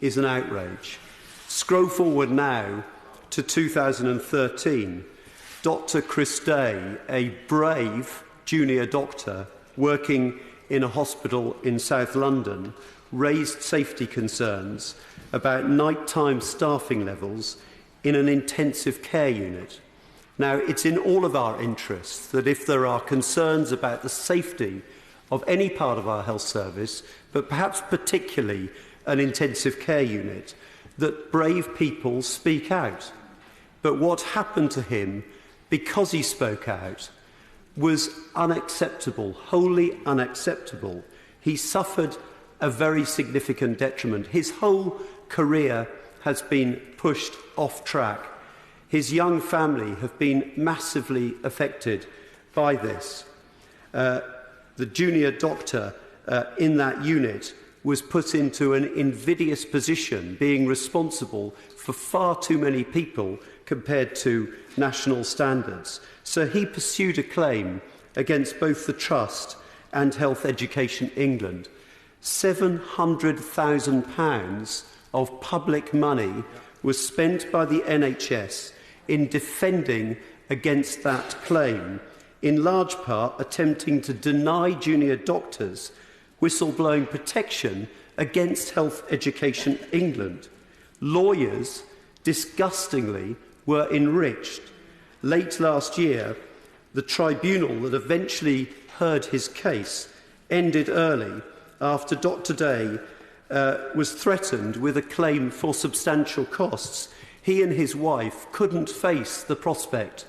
is an outrage. Scroll forward now to 2013. Dr. Chris Day, a brave junior doctor working in a hospital in South London, raised safety concerns about nighttime staffing levels in an intensive care unit. Now, it's in all of our interests that if there are concerns about the safety of any part of our health service, but perhaps particularly an intensive care unit, that brave people speak out. But what happened to him, because he spoke out, was unacceptable, wholly unacceptable. He suffered a very significant detriment. His whole career has been pushed off track. His young family have been massively affected by this. The junior doctor in that unit was put into an invidious position, being responsible for far too many people compared to national standards. So he pursued a claim against both the Trust and Health Education England. £700,000 of public money was spent by the NHS in defending against that claim, in large part attempting to deny junior doctors whistleblowing protection against Health Education England. Lawyers, disgustingly, were enriched. Late last year, the tribunal that eventually heard his case ended early after Dr. Day was threatened with a claim for substantial costs. He and his wife couldn't face the prospect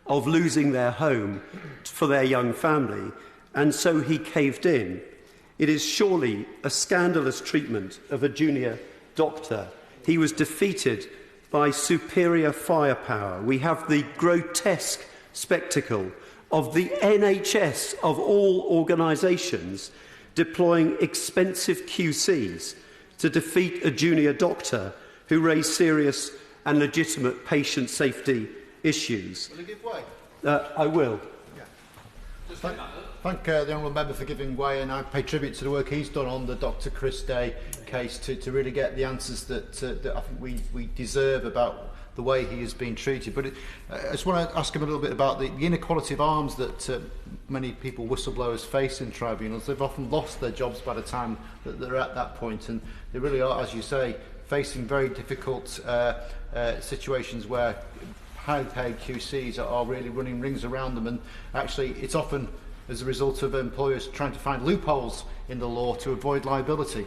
of losing their home for their young family, and so he caved in. It is surely a scandalous treatment of a junior doctor. He was defeated by superior firepower. We have the grotesque spectacle of the NHS, of all organisations, deploying expensive QCs to defeat a junior doctor who raised serious and legitimate patient safety issues. Will you give way? I will. Thank the honourable member for giving way, and I pay tribute to the work he's done on the Dr. Chris Day case to really get the answers that I think we deserve about the way he has been treated. But I just want to ask him a little bit about the inequality of arms that many people, whistleblowers, face in tribunals. They've often lost their jobs by the time that they're at that point, and they really are, as you say, facing very difficult situations where highly paid QCs are really running rings around them, and actually it's often as a result of employers trying to find loopholes in the law to avoid liability.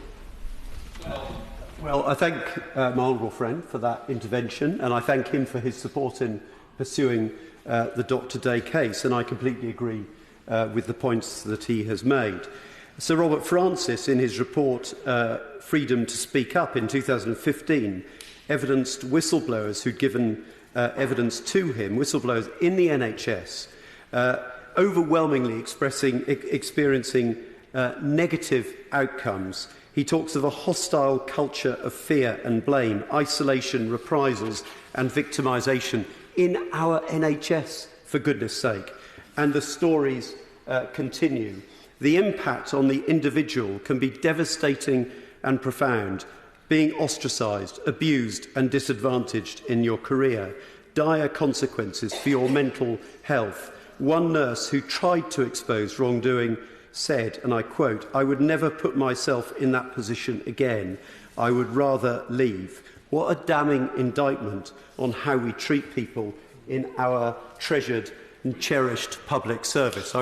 Well, I thank my honourable friend for that intervention, and I thank him for his support in pursuing the Dr. Day case, and I completely agree with the points that he has made. Sir Robert Francis, in his report Freedom to Speak Up in 2015, evidenced whistleblowers who'd given evidence to him, whistleblowers in the NHS, overwhelmingly experiencing negative outcomes. He talks of a hostile culture of fear and blame, isolation, reprisals and victimisation in our NHS, for goodness sake. And the stories continue. The impact on the individual can be devastating and profound. Being ostracised, abused and disadvantaged in your career. Dire consequences for your mental health. One nurse who tried to expose wrongdoing said, and I quote, "I would never put myself in that position again. I would rather leave." What a damning indictment on how we treat people in our treasured and cherished public service.